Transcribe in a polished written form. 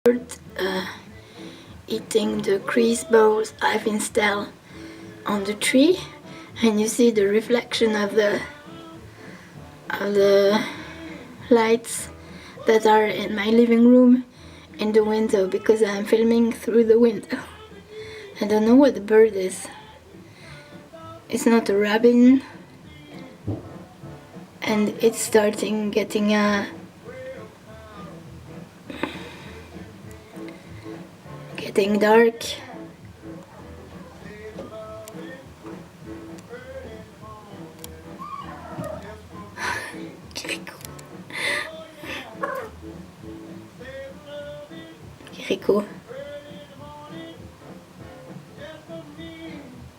bird eating the grease balls I've installed on the tree, and you see the reflection of the lights that are in my living room in the window, because I'm filming through the window. I don't know what the bird is. It's not a robin, and it's starting getting dark. Kiriko.